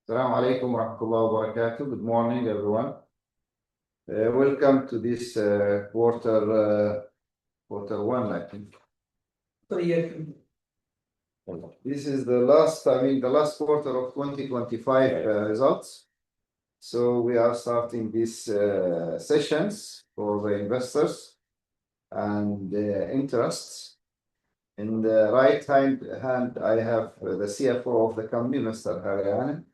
Assalamu alaikum wa rahmatullahi wa barakatuh. Good morning, everyone. Welcome to this quarter one, I think. This is the last quarter of 2025 results. So we are starting these sessions for the investors and interests. In the right hand, I have the CFO of the company, Mr. Harian.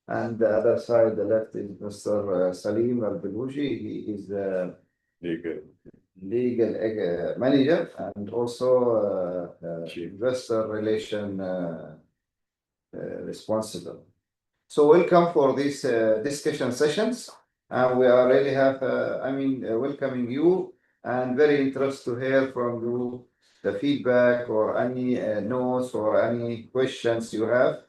And the other side, the left, is Mr. Salim Al-Beluji. He is the legal manager and also investor relation responsible. So welcome for these discussion sessions. We are really welcoming you and very interested to hear from you the feedback or any notes or any questions you have.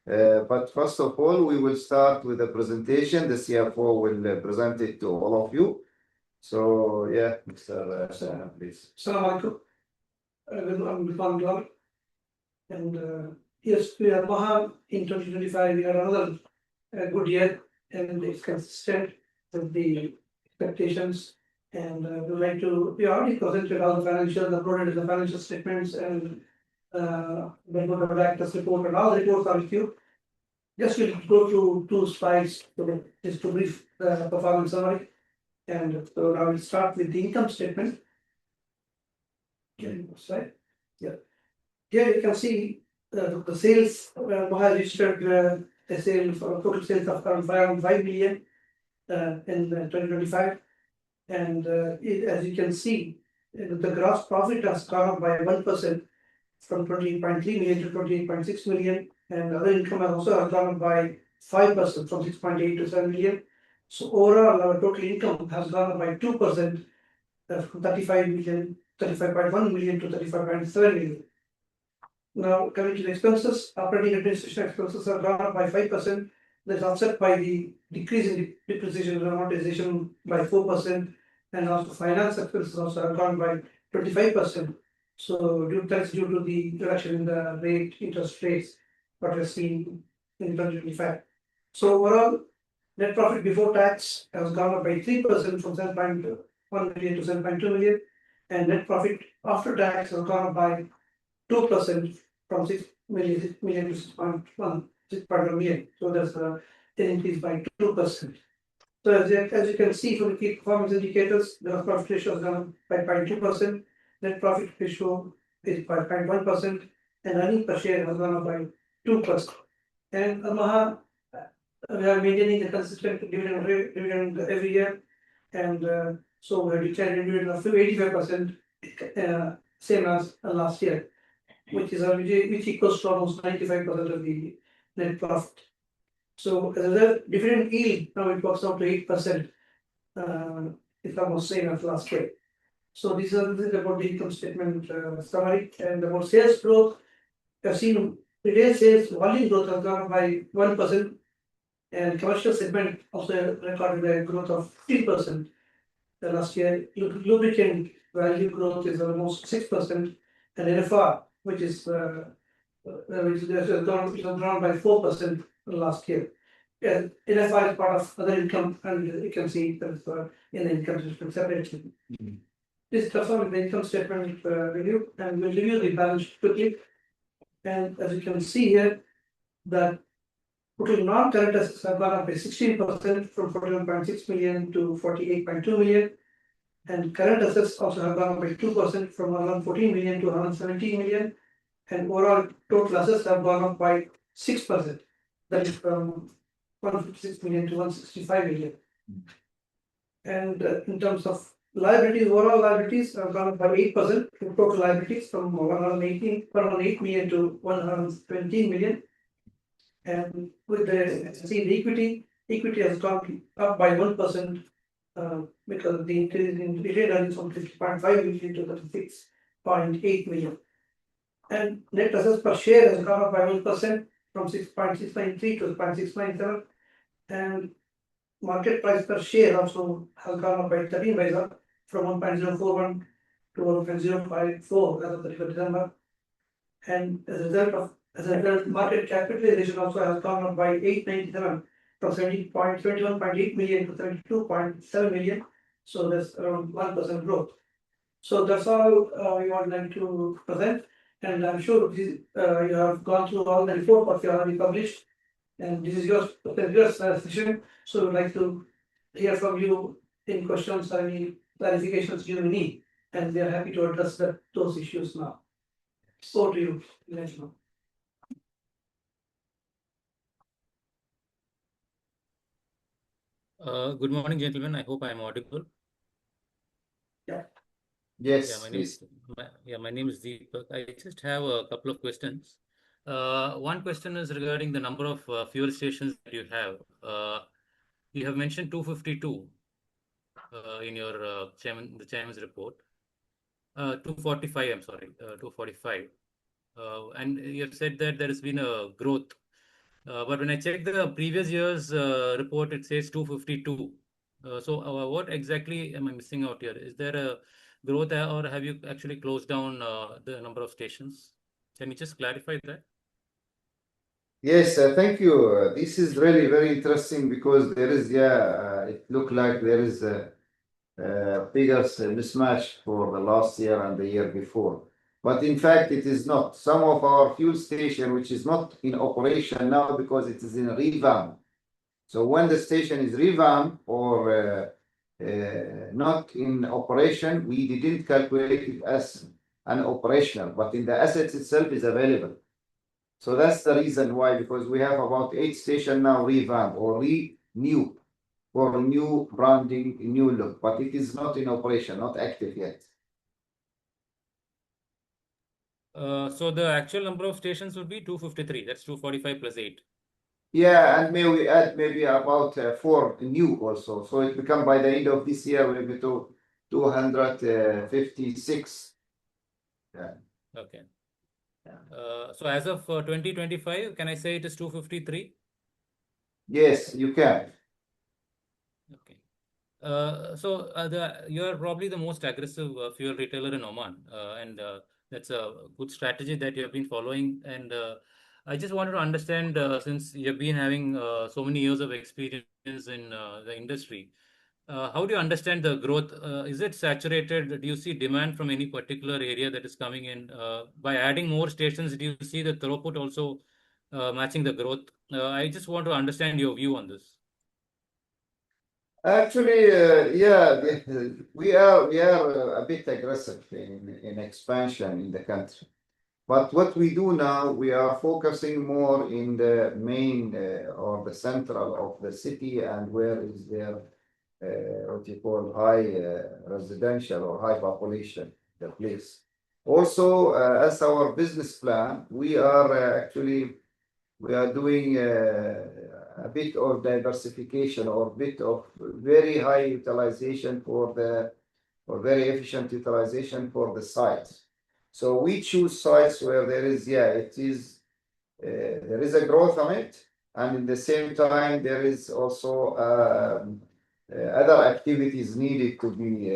But first of all, we will start with a presentation. The CFO will present it to all of you. So, yeah, Mr. please. Assalamu alaikum. I'm Bifan. And yes, we are AL-MAHA in 2025. We are another good year, and it's consistent with the expectations. And we already presented all the financials, uploaded the financial statements, and then go to the director's report, and all the reports are with you. Just we'll go through 2 slides just to brief the performance summary. And so I will start with the income statement. Slide. Yeah. Here you can see the sales. AL-MAHA registered a total sales of around 5 million in 2025. And as you can see, the gross profit has gone up by 1% from 28.3 million to 28.6 million. And other income has also gone up by 5% from 6.8 to 7 million. So overall, our total income has gone up by 2% from 35.1 million to 35.7 million. Now, coming to the expenses, operating administration expenses have gone up by 5%. That's offset by the decrease in depreciation and amortization by 4%. And also finance expenses also have gone by 25%. So that's due to the reduction in the interest rates what we're seeing in 2025. So overall, net profit before tax has gone up by 3% from 7.1 million to 7.2 million. And net profit after tax has gone up by 2% from 6 million to 6.1 million. So that's an increase by 2%. So as you can see from the key performance indicators, the profit ratio has gone up by 0.2%, net profit ratio is by 0.1%, and earnings per share has gone up by 2%. And AL-MAHA, we are maintaining the consistent dividend every year, and so we have declared a dividend of 85%, same as last year, which equals to almost 95% of the net profit. So as a result, dividend yield now it works out to 8%. It's almost same as last year. So this is about the income statement summary. And about sales growth, we have seen retail sales volume growth has gone up by 1%, and commercial segment also recorded a growth of 3% last year. Lubricant value growth is almost 6%, and NFR, which has grown by 4% last year. And NFR is part of other income, and you can see that in the income statement separately. This is also the income statement review, and we'll review the balance sheet quickly. And as you can see here, that total non-current assets have gone up by 16% from 41.6 million to 48.2 million. And current assets also have gone up by 2% from around 14 million to around 17 million. And overall total assets have gone up by 6%. That is from 156 million to 165 million. And in terms of liabilities, overall liabilities have gone up by 8%. Total liabilities from 108 million to 120 million. And with the equity has gone up by 1% because of the increase in retained earnings from 50.5 million to 36.8 million. And net assets per share has gone up by 1% from 6.693 to 6.697. And market price per share also has gone up by 13 paisa from 1.041 to 1.054 as of 31 December. And as a result of The market capitalization also has gone up by 897 from 71.8 million to 32.7 million. So that's around 1% growth. So that's all we would like to present. And I'm sure this, you have gone through all the report what you already published. And this is your session. So we'd like to hear from you any questions or any clarifications you may need. And we are happy to address those issues now. So to you, Rajma. Good morning, gentlemen. I hope I am audible. Yes, my name is Deepak. I just have a couple of questions. One question is regarding the number of fuel stations that you have. You have mentioned 252 in your the chairman's report. 245, I'm sorry, 245. And you have said that there has been a growth. But when I check the previous year's report, it says 252. So what exactly am I missing out here? Is there a growth or have you actually closed down the number of stations? Can you just clarify that? Yes, thank you. This is really very interesting because there is, it looked like there is figures mismatch for the last year and the year before. But in fact, it is not. Some of our fuel station, which is not in operation now because it is in revamp. So when the station is revamped or not in operation, we didn't calculate it as an operational, but in the assets itself is available. So that's the reason why, because we have about 8 stations now revamped or renew for new branding, new look, but it is not in operation, not active yet. So the actual number of stations would be 253. That's 245 plus 8. Yeah, and may we add maybe about 4 new also. So it become by the end of this year, maybe to 256. Yeah. Okay. So as of 2025, can I say it is 253? Yes, you can. Okay. You are probably the most aggressive fuel retailer in Oman, and that's a good strategy that you have been following. And I just wanted to understand, since you have been having so many years of experience in the industry, how do you understand the growth? Is it saturated? Do you see demand from any particular area that is coming in? By adding more stations, do you see the throughput also matching the growth? I just want to understand your view on this. Actually, we are a bit aggressive in expansion in the country. But what we do now, we are focusing more in the main or the central of the city and where is there what you call high residential or high population, the place. Also, as our business plan, we are actually doing a bit of diversification or a bit of very high utilization or very efficient utilization for the sites. So we choose sites where there is, there is a growth on it, and at the same time there is also other activities needed to be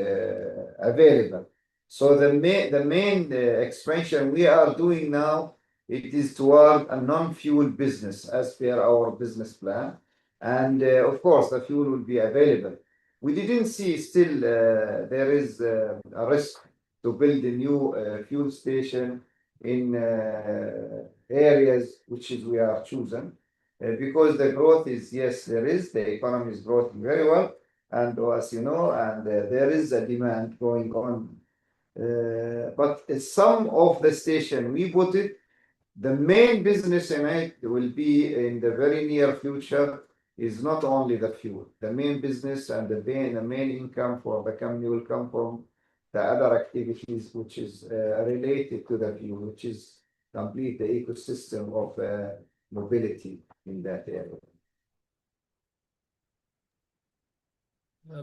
available. So the main expansion we are doing now, it is toward a non-fuel business as per our business plan, and of course the fuel will be available. We didn't see still there is a risk to build a new fuel station in areas which is we are choosing because the growth is, yes, there is, the economy is growing very well, and as you know, and there is a demand going on. But some of the station we put it, the main business in it will be in the very near future is not only the fuel. The main business and the main income for the company will come from the other activities which is related to the fuel, which is complete the ecosystem of mobility in that area.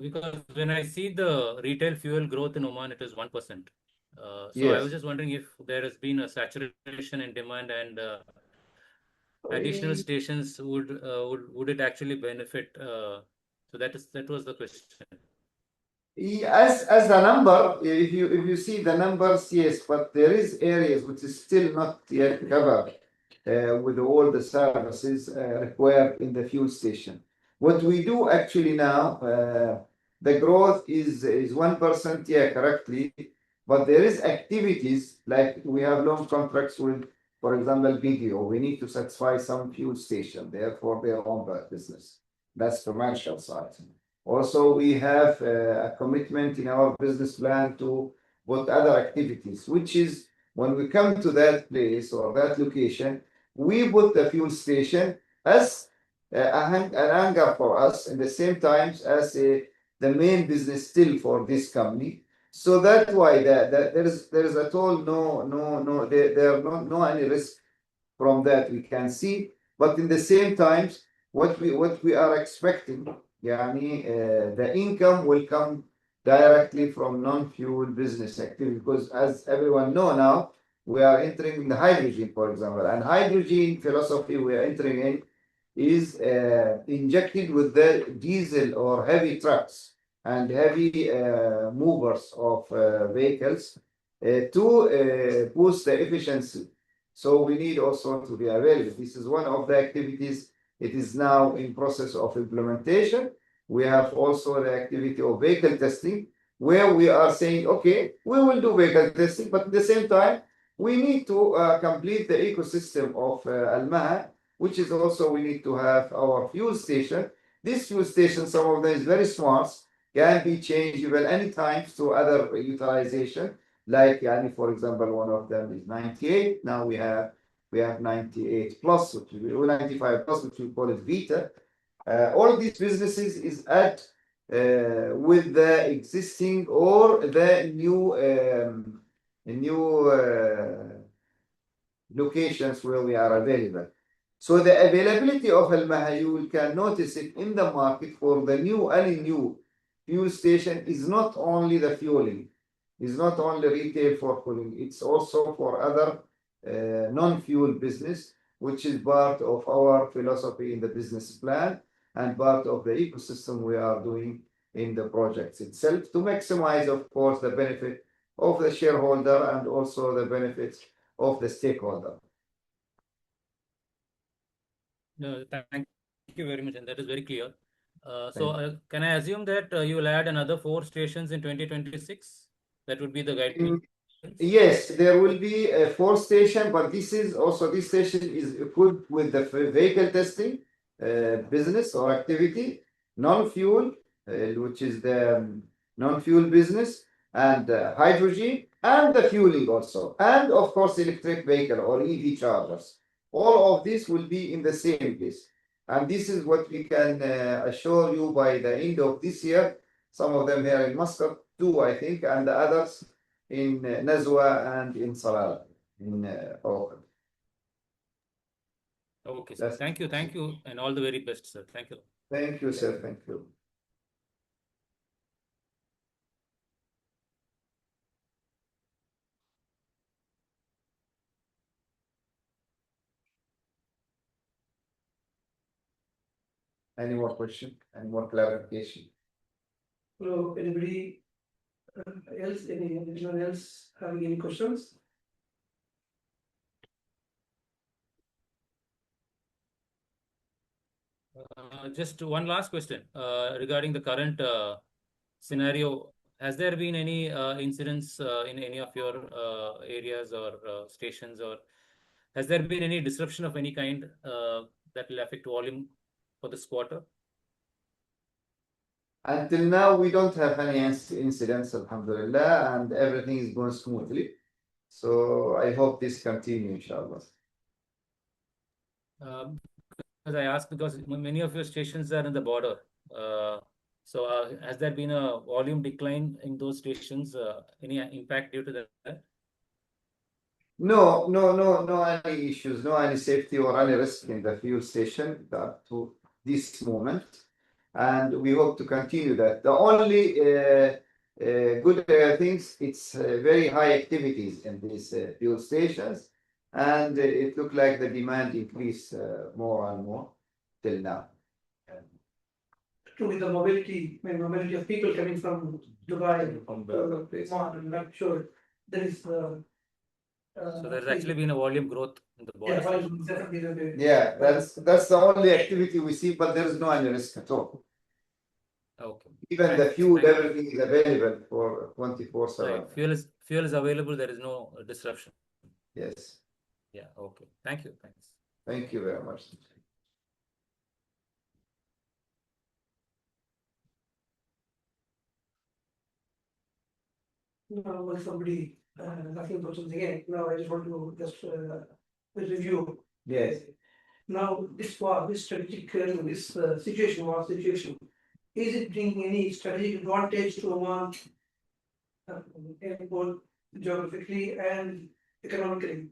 Because when I see the retail fuel growth in Oman, it is 1%. So Yes. I was just wondering if there has been a saturation in demand and additional stations would it actually benefit? So that was the question. As the number, if you see the numbers, yes, but there is areas which is still not yet covered with all the services required in the fuel station. What we do actually now, the growth is 1%, yeah, correctly, but there is activities like we have long contracts with, for example, BDO. We need to satisfy some fuel station, therefore their own business. That's commercial side. Also, we have a commitment in our business plan to put other activities, which is when we come to that place or that location, we put the fuel station as an anchor for us, at the same time as the main business still for this company. So that's why there is at all there are no any risk from that we can see, but in the same time, what we are expecting, the income will come directly from non-fuel business activity, because as everyone know now, we are entering in the hydrogen, for example, and hydrogen philosophy we are entering in is injected with the diesel or heavy trucks and heavy movers of vehicles to boost the efficiency. So we need also to be available. This is one of the activities. It is now in process of implementation. We have also the activity of vehicle testing, where we are saying, okay, we will do vehicle testing, but at the same time, we need to complete the ecosystem of AL-MAHA, which is also we need to have our fuel station. This fuel station, some of them is very smart, can be changeable anytime to other utilization. Like, for example, one of them is 98. Now we have 98 plus, which we 95 plus, which we call it Vita. All of these businesses is at with the existing or the new locations where we are available. So the availability of AL-MAHA, you can notice it in the market for the any new fuel station is not only the fueling. It's not only retail for fueling, it's also for other non-fuel business, which is part of our philosophy in the business plan and part of the ecosystem we are doing in the projects itself to maximize, of course, the benefit of the shareholder and also the benefits of the stakeholder. No, thank you very much, and that is very clear. Can I assume that you will add another 4 stations in 2026? That would be the guidance. Yes, there will be a 4th station, but this station is equipped with the vehicle testing business or activity, non-fuel, which is the non-fuel business, and hydrogen, and the fueling also, and of course electric vehicle or EV chargers. All of this will be in the same place, and this is what we can assure you by the end of this year. Some of them here in Muscat too, I think, and the others in Nazwa and in Salalah in Auckland. Okay, sir. Thank you, and all the very best, sir. Thank you. Thank you, sir. Thank you. Any more question? Any more clarification? So, anybody else? Anyone else having any questions? Just one last question regarding the current scenario. Has there been any incidents in any of your areas or stations, or has there been any disruption of any kind that will affect volume for this quarter? Until now, we don't have any incidents, alhamdulillah, and everything is going smoothly. So I hope this continues, inshallah. As I asked, because many of your stations are in the border. Has there been a volume decline in those stations? Any impact due to that? No any issues, no any safety or any risk in the fuel station up to this moment. And we hope to continue that. The only good things, it's very high activities in these fuel stations. And it looked like the demand increased more and more till now. With the mobility of people coming from Dubai, From the place. I'm not sure there is So there's actually been a volume growth in the border station. Yeah, that's the only activity we see, but there is no any risk at all. Okay. Even the fuel, everything is available for 24/7. Right. Fuel is available. There is no disruption. Yes. Yeah. Okay. Thank you. Thanks. Thank you very much. Now, when somebody asking about something again, now I just want to just review. Yes. Now, this war, this strategic, this situation, is it bringing any strategic advantage to Oman, both geographically and economically?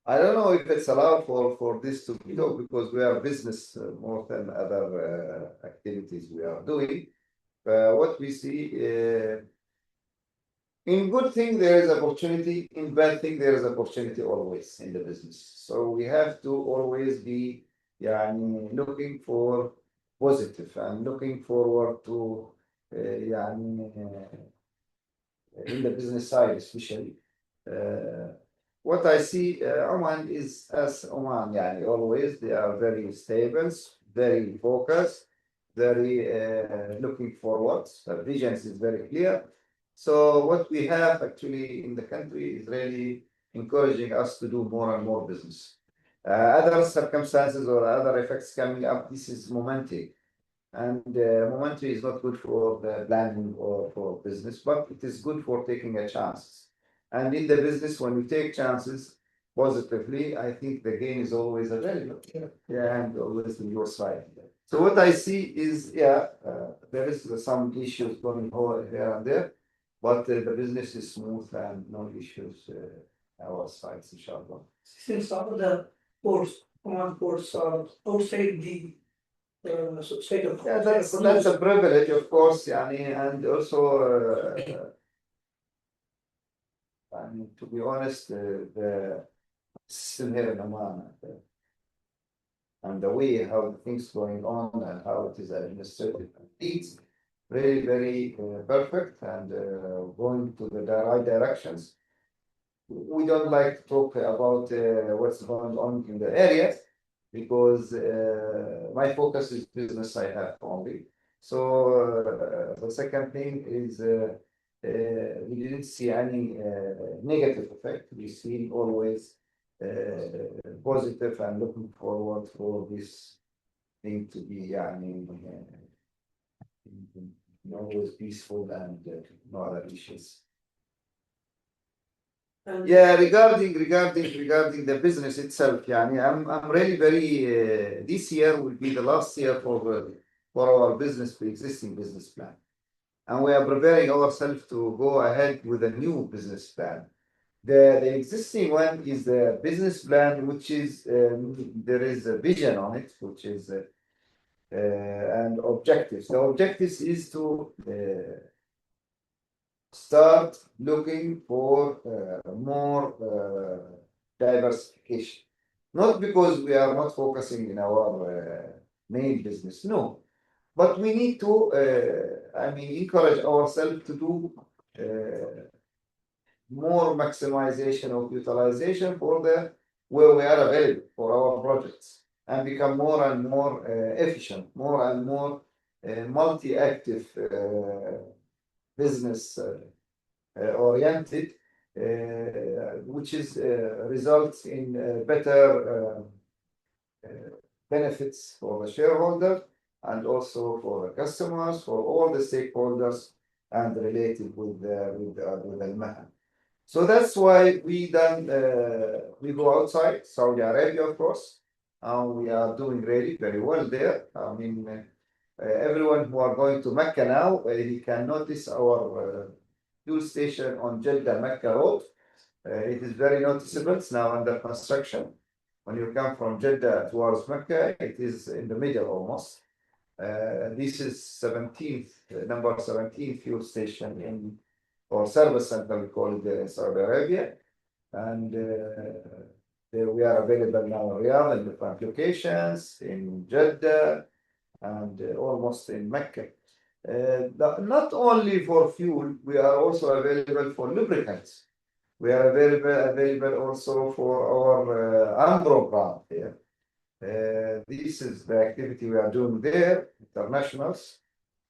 I don't know if it's allowed for this to be done because we are business more than other activities we are doing. What we see, in good thing there is opportunity, in bad thing there is opportunity always in the business. So we have to always be looking for positive and looking forward to in the business side especially. What I see, Oman is as Oman, always they are very stable, very focused, very looking forward. The vision is very clear. So what we have actually in the country is really encouraging us to do more and more business. Other circumstances or other effects coming up, this is momentum. And momentum is not good for the planning or for business, but it is good for taking a chance. And in the business, when you take chances positively, I think the gain is always available. Yeah, and always on your side. So what I see is, there is some issues going on here and there, but the business is smooth and no issues our side, inshallah. Since all the ports, Oman ports are outside the state of that's a privilege, of course, and also to be honest, the system here in Oman and the way how things going on and how it is administrated, it's very, very perfect and going to the right directions. We don't like to talk about what's going on in the area because my focus is business I have only. So the second thing is we didn't see any negative effect. We see always positive and looking forward for this thing to be always peaceful and no other issues. Yeah, regarding the business itself, I'm really very this year will be the last year for our existing business plan, and we are preparing ourselves to go ahead with a new business plan. The existing one is the business plan, which is there is a vision on it, which is and objectives. The objectives is to start looking for more diversification. Not because we are not focusing in our main business, no. But we need to, encourage ourselves to do more maximization of utilization for where we are available for our projects and become more and more efficient, more and more multi-active business oriented, which is results in better benefits for the shareholder and also for the customers, for all the stakeholders and related with Al-MAHA. So that's why we go outside Saudi Arabia, of course, and we are doing really very well there. Everyone who are going to Mecca now, he can notice our fuel station on Jeddah-Mecca road. It is very noticeable. It's now under construction. When you come from Jeddah towards Mecca, it is in the middle almost. This is number 17 fuel station or service center, we call it in Saudi Arabia. And we are available now in Riyadh in different locations, in Jeddah, and almost in Mecca. Not only for fuel, we are also available for lubricants. We are available also for our Ambro brand here. This is the activity we are doing there, internationals,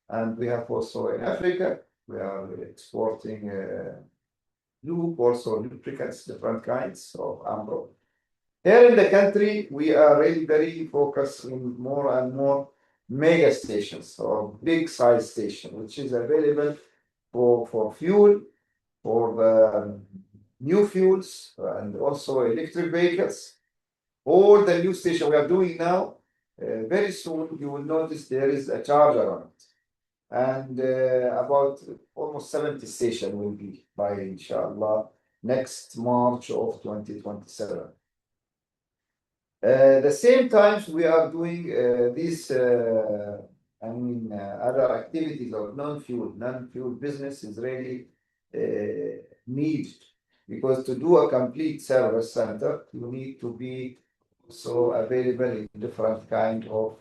and we have also in Africa. We are exporting lube, also lubricants, different kinds of Ambro. Here in the country, we are really very focused in more and more mega stations or big size station, which is available for fuel, for the new fuels, and also electric vehicles. All the new station we are doing now, very soon you will notice there is a charger on it. And about almost 70 stations will be by, inshallah, next March of 2027. The same times we are doing these, other activities of non-fuel business is really needed, because to do a complete service center, you need to be so available in different kind of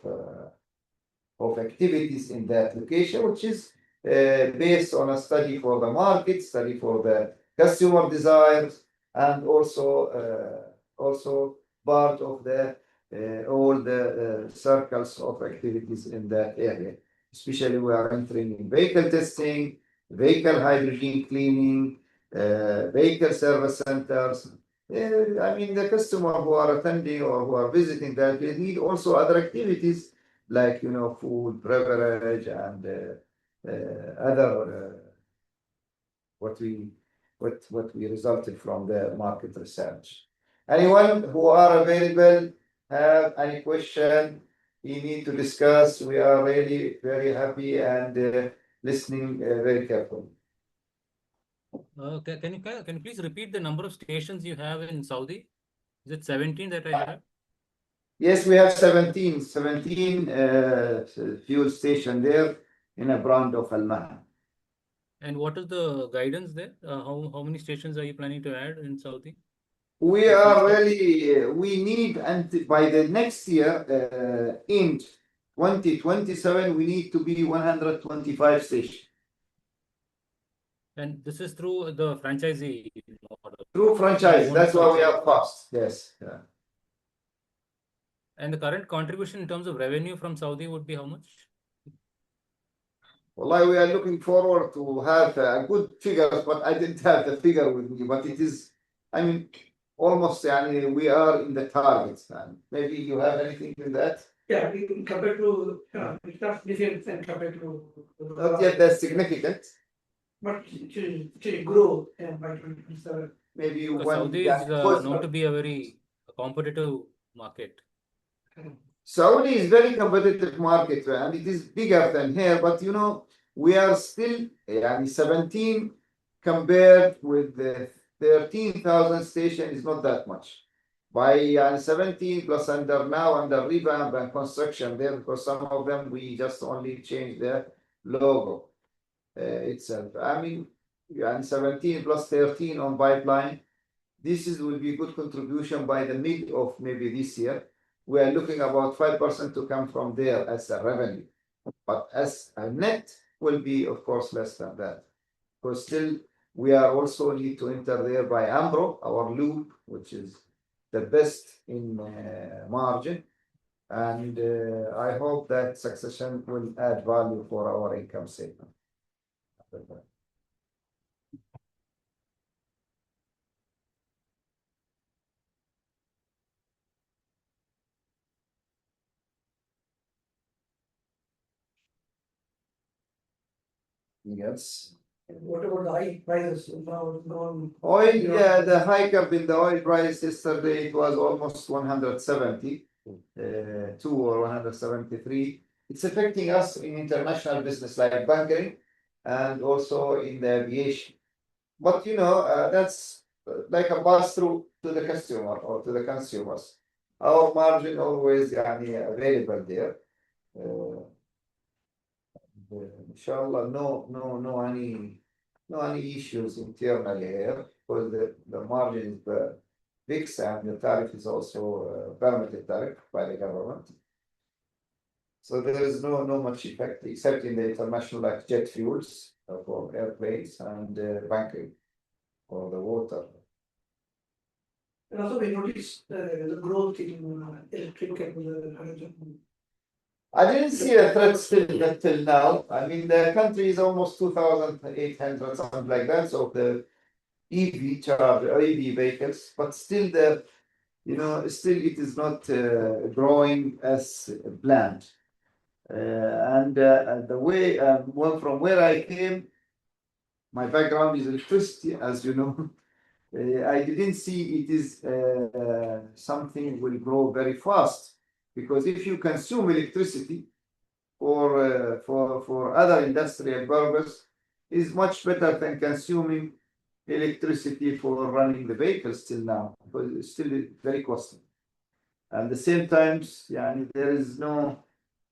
activities in that location, which is based on a study for the market, study for the customer desires, and also part of the all the circles of activities in that area. Especially we are entering in vehicle testing, vehicle hydrogen cleaning, vehicle service centers. The customer who are attending or who are visiting that, they need also other activities like food, beverage, and other what we resulted from the market research. Anyone who are available, have any question you need to discuss, we are really very happy and listening very carefully. Can you please repeat the number of stations you have in Saudi? Is it 17 that I heard? Yes, we have 17 fuel station there in a brand of AL-MAHA. And what is the guidance there? How many stations are you planning to add in Saudi? We need, and by the next year, in 2027, we need to be 125 stations. And this is through the franchisee model. Through franchise, that's why we are fast. Yes. Yeah. And the current contribution in terms of revenue from Saudi would be how much? Well, we are looking forward to have a good figure, but I didn't have the figure with me. But it is, almost, we are in the targets. Maybe you have anything with that? Yeah, compared to, it's not different compared to. Not yet that significant. But it will grow by 2027. Maybe Saudi is known to be a very competitive market. Saudi is very competitive market, and it is bigger than here. But we are still 17 compared with the 13,000 station is not that much. By 17 plus under revamp and construction there, because some of them we just only change the logo itself. 17 plus 13 on pipeline. This will be good contribution by the mid of maybe this year. We are looking about 5% to come from there as a revenue, but as a net will be of course less than that, because still we are also need to enter there by Ambro, our lube, which is the best in margin, and I hope that succession will add value for our income statement. Yes. What about the high prices now gone? Oil, yeah, the hike up in the oil price yesterday, it was almost 172 or 173. It's affecting us in international business like bunkering and also in the aviation. But that's like a pass through to the customer or to the consumers. Our margin always available there. Inshallah, no any issues internally here, because the margin is fixed and the tariff is also permitted tariff by the government. So there is no much effect except in the international like jet fuels for airplanes and bunkering for the water And also we noticed the growth in electric hydrogen. I didn't see a threat still until now. I mean, the country is almost 2,800, something like that. So the EV charge, EV vehicles, but still still it is not growing as planned. And the way, from where I came, my background is electricity, as you know. I didn't see it is something will grow very fast, because if you consume electricity for other industrial purpose, is much better than consuming electricity for running the vehicles till now, because it's still very costly. At the same time, there is no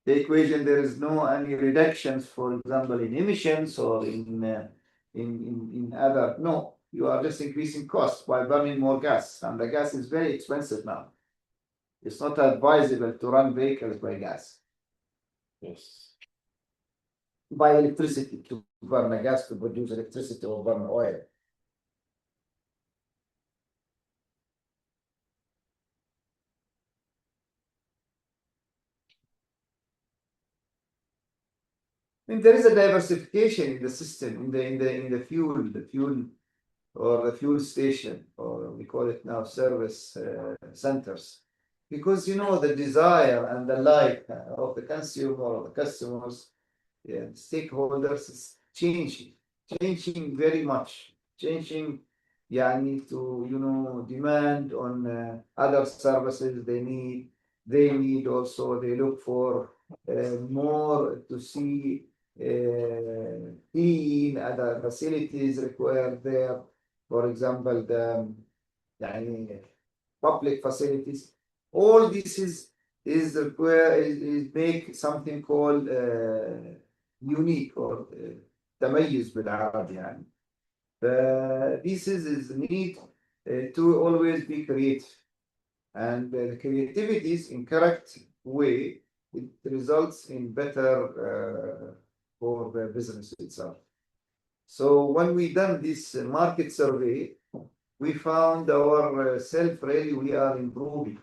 the equation. There is no any reductions, for example, in emissions or in other. No, you are just increasing costs by burning more gas, and the gas is very expensive now. It's not advisable to run vehicles by gas. Yes. By electricity, to burn a gas to produce electricity or burn oil. I mean, there is a diversification in the system, in the fuel or the fuel station, or we call it now service centers, because the desire and the like of the consumer or the customers, stakeholders is changing very much, changing. To demand on other services they need. They need also. They look for more to see clean other facilities required there. For example, the public facilities. All this is make something called unique or تميز بالعربي يعني. This is need to always be creative, and the creativity is in correct way. It results in better for the business itself. So when we done this market survey, we found ourselves really we are improving.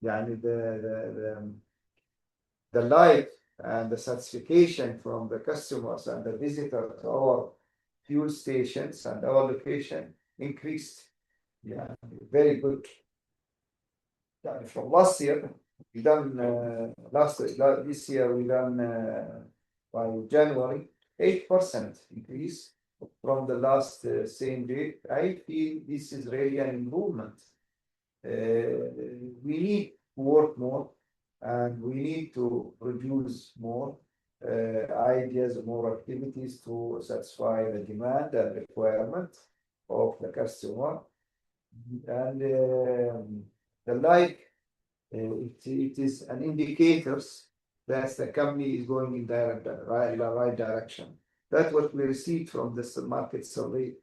The life and the satisfaction from the customers and the visitors to our fuel stations and our location increased. Very good. From last year, we done this year we done by January 8% increase from the last same date. I feel this is really an improvement. We need to work more, and we need to produce more ideas, more activities to satisfy the demand and requirement of the customer. And the like, it is an indicators that the company is going in the right direction. That's what we received from this market survey.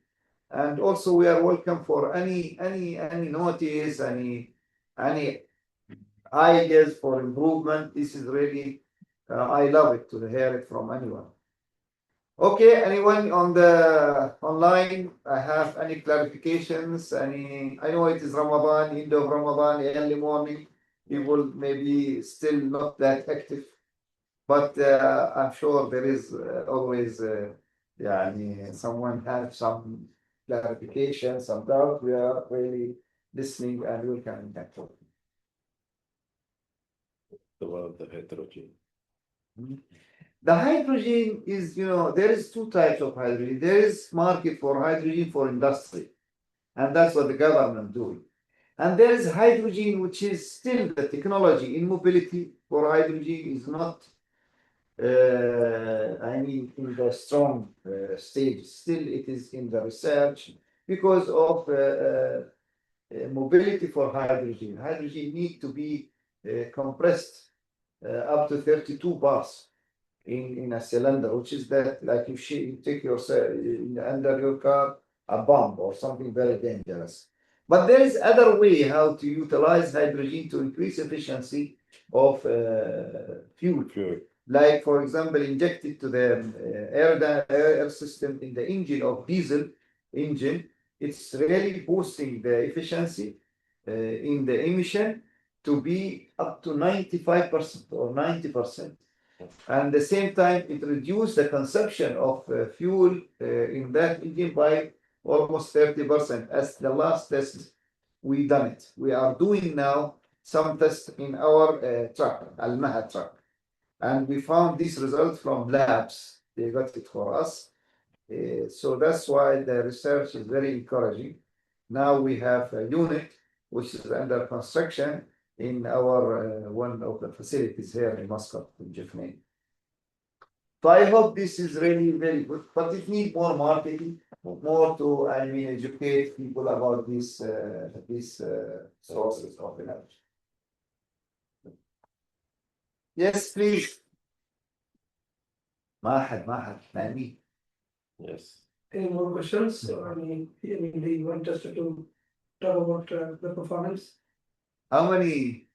And also we are welcome for any notice, any ideas for improvement. This is really, I love it to hear it from anyone. Okay, anyone on the online, I have any clarifications? I know it is Ramadan, end of Ramadan, early morning. People maybe still not that active, but I'm sure there is always someone have some clarification, some doubt. We are really listening and we can talk. About the hydrogen. The hydrogen is, there is two types of hydrogen. There is market for hydrogen for industry, and that's what the government doing. And there is hydrogen, which is still the technology in mobility for hydrogen is not, in the strong stage. Still, it is in the research because of mobility for hydrogen. Hydrogen need to be compressed up to 32 bars in a cylinder, which is that like you take under your car a bomb or something very dangerous. But there is other way how to utilize hydrogen to increase efficiency of fuel. Like, for example, inject it to the air system in the engine of diesel engine. It's really boosting the efficiency in the emission to be up to 95% or 90%. And at the same time, it reduced the consumption of fuel in that engine by almost 30%. As the last test, we done it. We are doing now some tests in our truck, AL-MAHA truck. And we found these results from labs. They got it for us. So that's why the research is very encouraging. Now we have a unit which is under construction in our one of the facilities here in Muscat, in Jifnain. So I hope this is really very good, but it needs more marketing, more to, educate people about these sources of energy. Yes, please. ما حد Yes. Any more questions? Or do you want us to talk about the performance? How many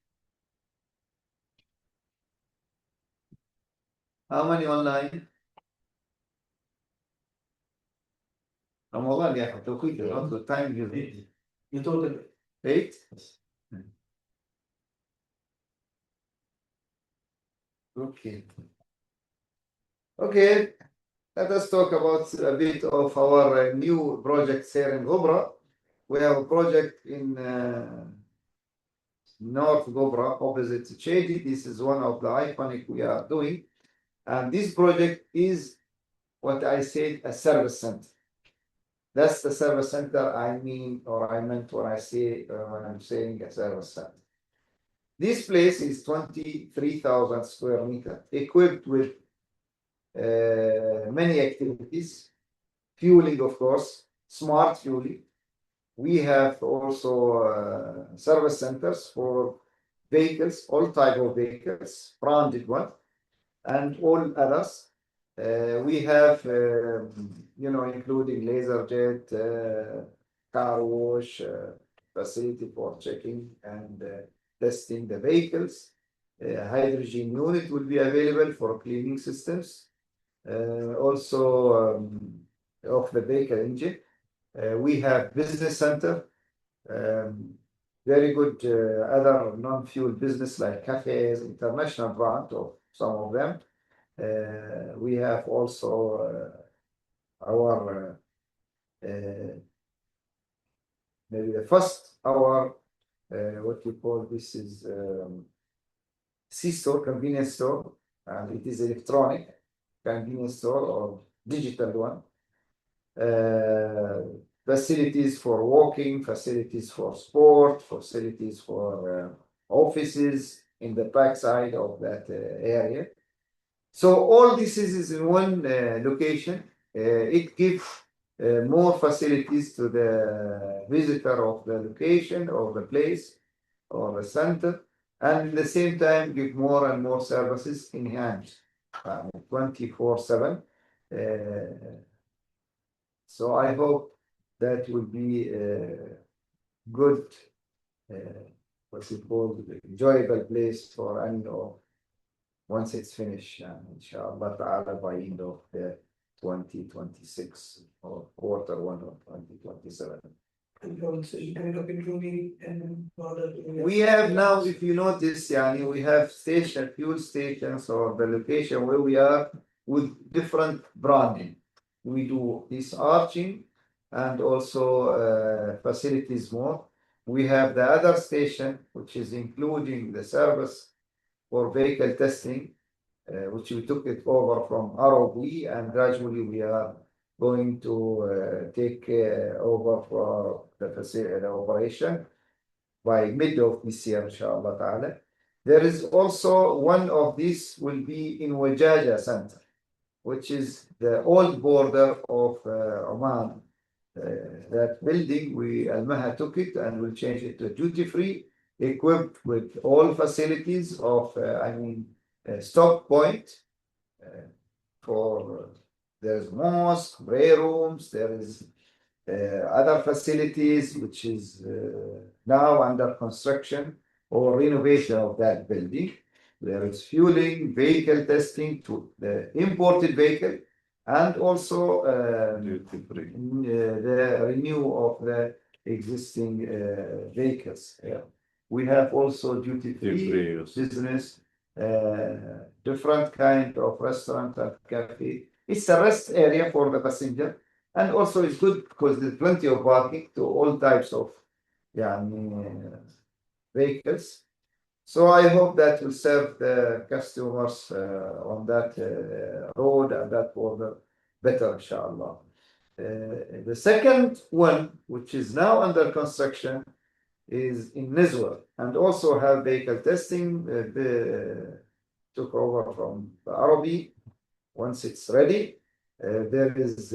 online? Ramadan, yeah, the time you need. You told 8? Okay. Okay, let us talk about a bit of our new projects here in Gobra. We have a project in North Gobra, opposite Chedi. This is one of the iconic we are doing. And this project is what I said, a service center. That's the service center I meant when I'm saying a service center. This place is 23,000 square meters, equipped with many activities, fueling, of course, smart fueling. We have also service centers for vehicles, all type of vehicles, branded one, and all others. We have, including laser jet, car wash, facility for checking and testing the vehicles. Hydrogen unit will be available for cleaning systems. Also of the vehicle engine. We have business center, very good other non-fuel business like cafes, international brand of some of them. We have also our maybe the first our what you call this is C-store, convenience store, and it is electronic convenience store or digital one. Facilities for walking, facilities for sport, facilities for offices in the backside of that area. So all this is in one location. It gives more facilities to the visitor of the location or the place or the center, and at the same time give more and more services in hand, 24/7. So I hope that will be a good, what's it called, enjoyable place for any of once it's finished, inshallah ta'ala, by end of the 2026 or Q1 of 2027. We have now, if you notice, we have fuel stations or the location where we are with different branding. We do this arching and also facilities more. We have the other station, which is including the service for vehicle testing, which we took it over from ROB, and gradually we are going to take over for the operation by mid of this year, inshallah ta'ala. There is also one of these will be in Wajaja Center, which is the old border of Oman. That building, AL-MAHA took it and will change it to duty free, equipped with all facilities of, stop point for there's mosque, prayer rooms, there is other facilities which is now under construction or renovation of that building. There is fueling, vehicle testing to the imported vehicle, and also the renew of the existing vehicles. We have also duty-free Duty-free, yes. business, different kind of restaurant and cafe. It's a rest area for the passenger, and also it's good because there's plenty of parking to all types of vehicles. So I hope that will serve the customers on that road and that border better, inshallah. The second one, which is now under construction, is in Nizwa, and also have vehicle testing. Took over from the Arabi. Once it's ready, there is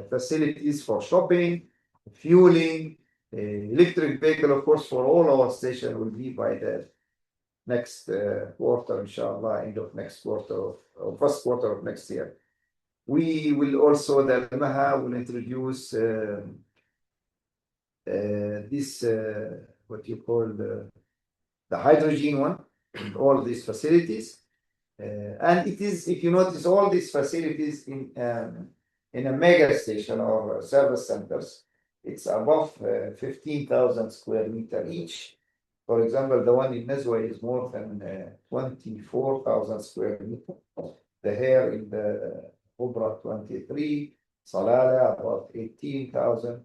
facilities for shopping, fueling, electric vehicle, of course, for all our station will be by the next quarter, inshallah, end of next quarter or first quarter of next year. We will also, the AL-MAHA will introduce this, what you call the hydrogen one, in all these facilities. And it is, if you notice, all these facilities in a mega station or service centers, it's above 15,000 square meter each. For example, the one in Nizwa is more than 24,000 square meter. The here in the Ubra 23, Salala about 18,000.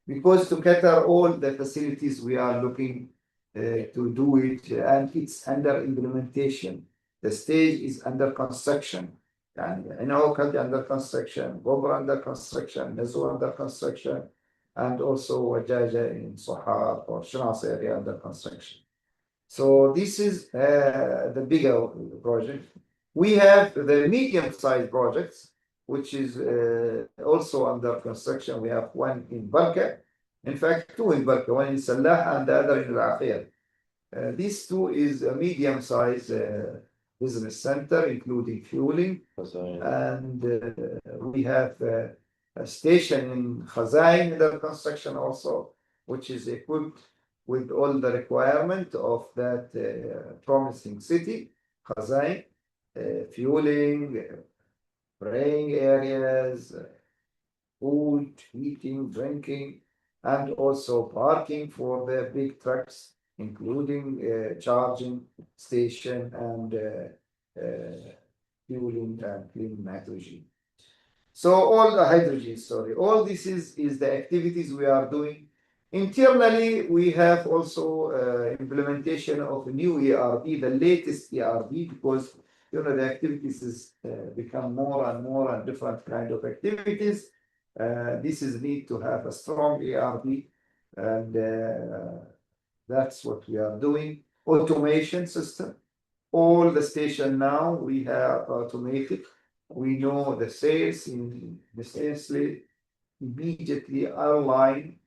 Because to cater all the facilities, we are looking to do it, and it's under implementation. The stage is under construction. And in our country under construction, Ubra under construction, Nizwa under construction, and also Wajaja in Sohar or Shinas area under construction. So this is the bigger project. We have the medium-sized projects, which is also under construction. We have one in Barka. In fact, two in Barka, one in Salah and the other in Al-Afir. These two is a medium-sized business center, including fueling. And we have a station in Khazain under construction also, which is equipped with all the requirement of that promising city, Khazain, fueling, praying areas, food, eating, drinking, and also parking for the big trucks, including charging station and fueling and clean nitrogen. So all the hydrogen, all this is the activities we are doing. Internally, we have also implementation of a new ERP, the latest ERP, because the activities is become more and more and different kind of activities. This is need to have a strong ERP, and that's what we are doing. Automation system. All the station now we have automated. We know the sales immediately online,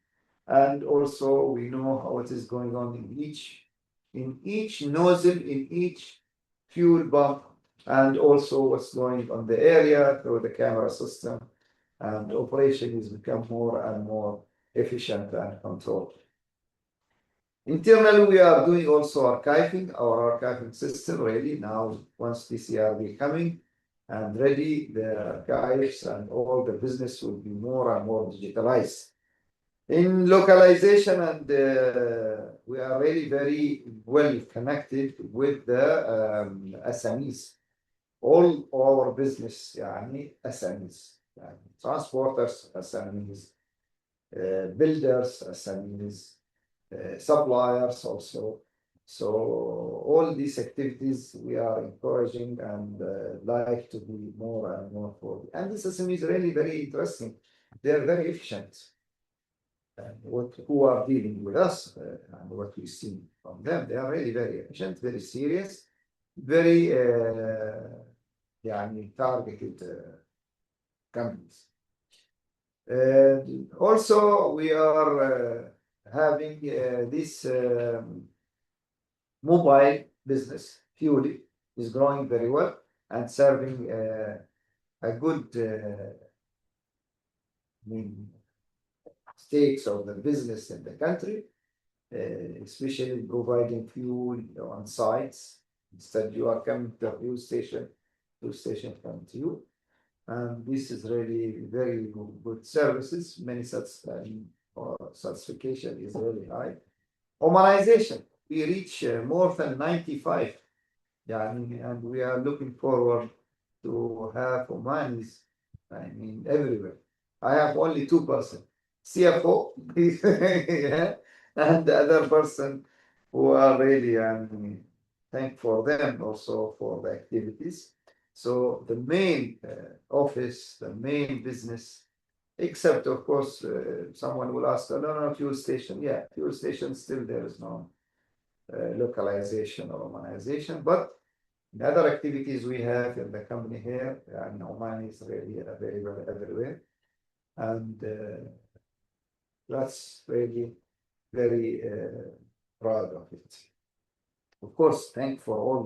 and also we know how it is going on in each nozzle, in each fuel pump, and also what's going on the area through the camera system, and operation is become more and more efficient and controlled. Internally, we are doing also archiving, our archiving system ready now. Once this ERP coming and ready, the archives and all the business will be more and more digitalized. In localization, and we are really very well connected with the SMEs. All our business, SMEs, transporters, SMEs, builders, SMEs, suppliers also. So all these activities we are encouraging and like to be more and more for. And this SME is really very interesting. They are very efficient. Who are dealing with us and what we see from them, they are really very efficient, very serious, very targeted companies. Also, we are having this mobile business, fueling, is growing very well and serving a good stakes of the business in the country, especially providing fuel on sites. Instead, you are coming to a fuel station come to you. And this is really very good services. Many such or certification is very high. Omanization, we reach more than 95. And we are looking forward to have Omanis, everywhere. I have only 2%, CFO, yeah, and the other person who are really, thank for them also for the activities. So the main office, the main business, except of course, someone will ask, no, fuel station. Yeah, fuel station still there is no localization or Omanization, but in other activities we have in the company here, and Oman is really available everywhere, and that's really very proud of it. Of course, thank for all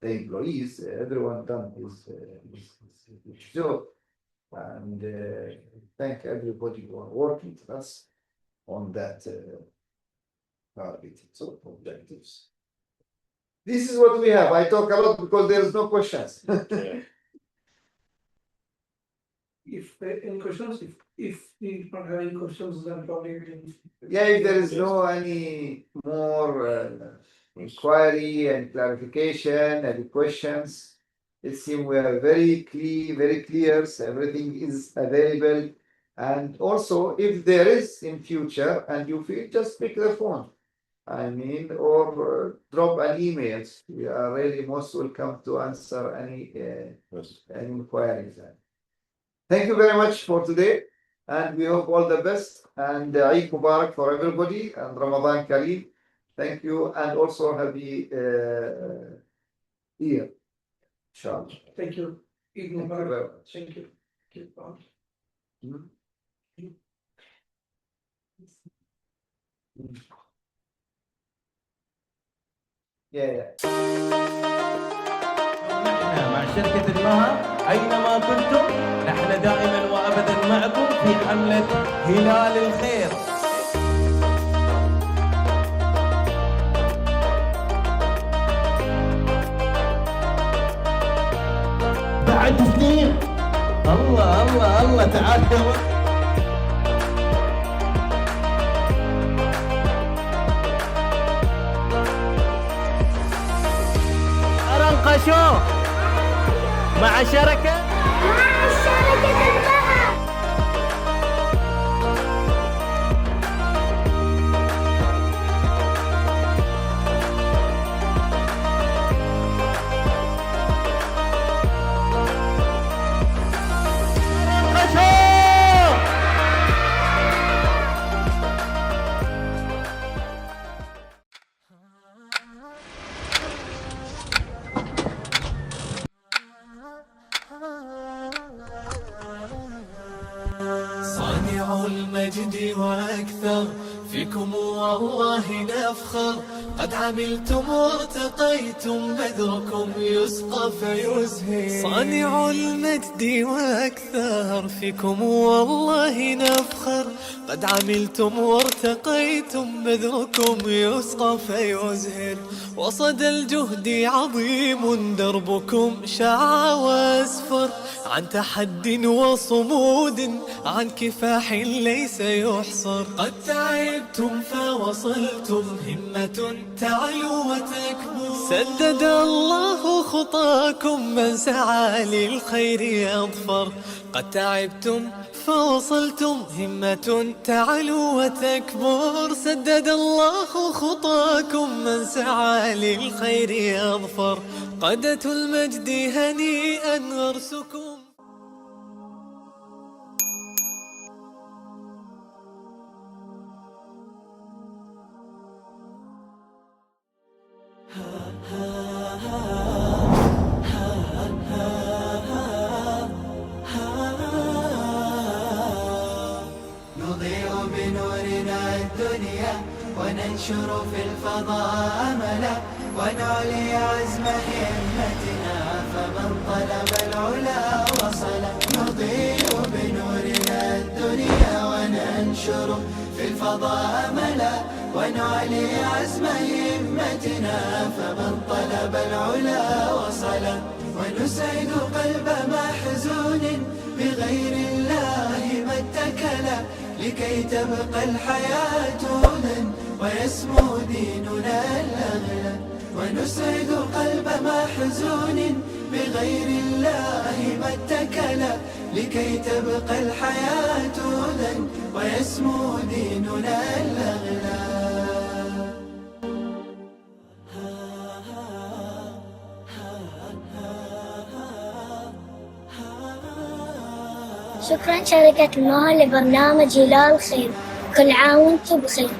the employees, everyone done his job, and thank everybody who are working with us on that target, so objectives. This is what we have. I talk a lot because there is no questions. Yeah. If any questions, if we don't have any questions, then probably we can. Yeah, if there is no any more inquiry and clarification, any questions, it seems we are very clear, so everything is available. And also, if there is in future and you feel, just pick the phone. Or drop an email. We are really most welcome to answer any inquiries. Thank you very much for today, and we hope all the best, and Eid Mubarak for everybody, and Ramadan Kareem. Thank you, and also happy year. Inshallah. Thank you. Thank you very much. Thank you. Thank you. نحن مع شركة المها أينما كنتم، نحن دائما وأبدا معكم في حملة هلال الخير. بعد سنين الله تعال يا ولد. نقاشوا مع شركة المها. صانع المجد وأكثر فيكم والله نفخر، قد عملتم وارتقيتم بذركم يسقى فيزهر. صانع المجد وأكثر فيكم والله نفخر، قد عملتم وارتقيتم بذركم يسقى فيزهر. وصدى الجهد عظيم دربكم شع واسفر، عن تحد وصمود عن كفاح ليس يحصر. قد تعبتم فوصلتم همة تعلو وتكبر، سدد الله خطاكم من سعى للخير يظفر. قد تعبتم فوصلتم همة تعلو وتكبر، سدد الله خطاكم من سعى للخير يظفر. قادة المجد هنيئا غرسكم. نضيء بنورنا الدنيا وننشر في الفضاء أملا، ونعلي عزم همتنا فمن طلب العلا وصل. نضيء بنورنا الدنيا وننشر في الفضاء أملا، ونعلي عزم همتنا فمن طلب العلا وصل. ونسعد قلب محزون بغير الله ما اتكل، لكي تبقى الحياة هدى ويسمو ديننا الأغلى، ونسعد قلب محزون بغير الله ما اتكلا، لكي تبقى الحياة هدى ويسمو ديننا الأغلى. شكرا شركة الماها لبرنامج هلال الخير، كل عام وانتم بخير.